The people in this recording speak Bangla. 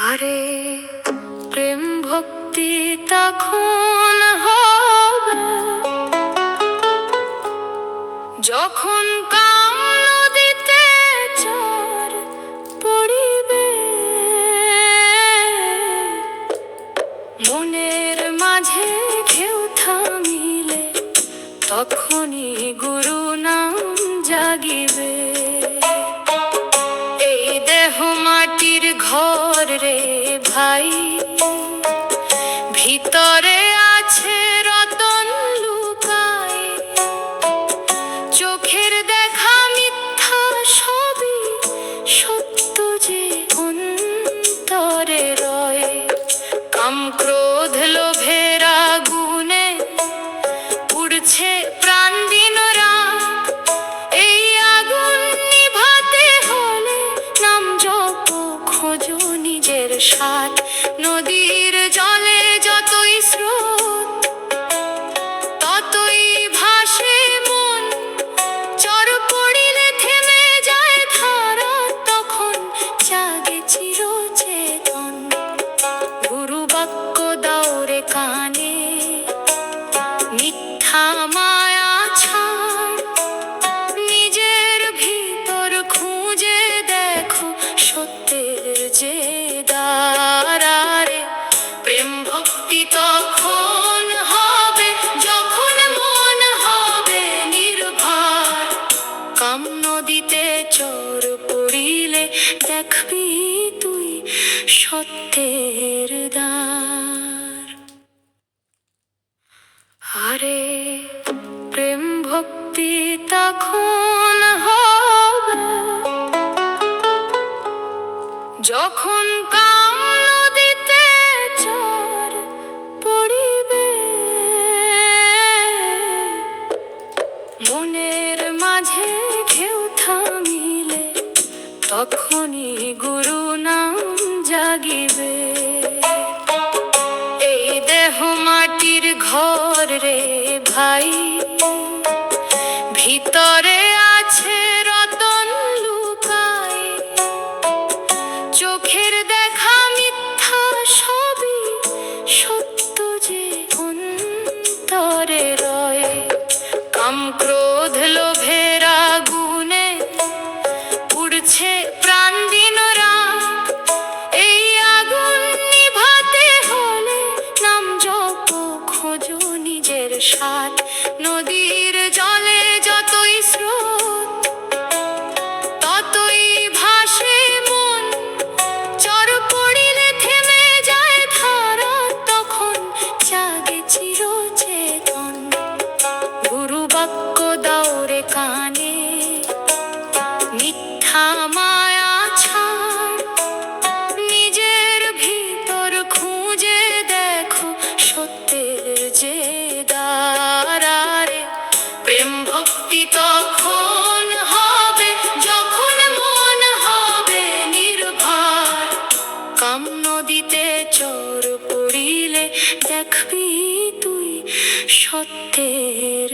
আরে প্রেম ভক্তি তখন হবে যখন কাম নদীতে চর পড়িবে, মনের মাঝে ঢেউ থামিলে তখনই গুরু নাম জাগিবে। এই দেহ মাটির ঘর রে ভাই, ভিতরে আছে রতন লুকাই। চোখের দেখা মিথ্যা সবই সত্য যে অন্তরে রয়। কাম ক্রোধ লোভের আগুনে পুড়ছে প্রাণ দিন রাত। এই আগুন নিভাতে হলে নাম জপ খোঁজো নিজের সাথ। নদীর জলে যতই স্রোত ততই ভাসে মন, চর পড়িলে থেমে যায় ধারা, তখন জাগে চিরচেতন। গুরু বাক্য দাও রে কানে, মিথ্যা মায়া ছাড়। নিজের ভিতর খুঁজে দেখো সত্যের যে দ্বার। রে প্রেম ভক্তি তখন হবে যখন মন হবে নির্ভর। কাম নদীতে চর পড়িলে দেখবি তুই সত্যের দ্বার। আরে প্রেম ভক্তি তখন হবে যখন কাম নদীতে চর পড়িবে, মনের মাঝে ঢেউ থামিলে তখনই গুরু নাম জাগিবে। এই দেহ মাটির ঘর রে ভাই, ভিতরে আছে রতন লুকাই। চোখের দেখা মিথ্যা সবই সত্য যে অন্তরে রয়। কাম ক্রোধ লোভের আগুনে পুড়ছে প্রাণ দিন রাত। এই আগুন নিভাতে হলে নাম জপ খোঁজো নিজের সাথ। নদীর জলে যতই স্রোত ততই ভাসে মন, চর পড়িলে থেমে যায় ধারা, তখন জাগে চিরচেতন। গুরু বাক্য দাও রে কানে, মিথ্যা মায়া ছাড়। নিজের ভিতর খুঁজে দেখো সত্যের যে দ্বার। রে প্রেম ভক্তি তখন হবে যখন মন হবে নির্ভর। কাম নদীতে চর পড়িলে দেখবি তুই সত্যের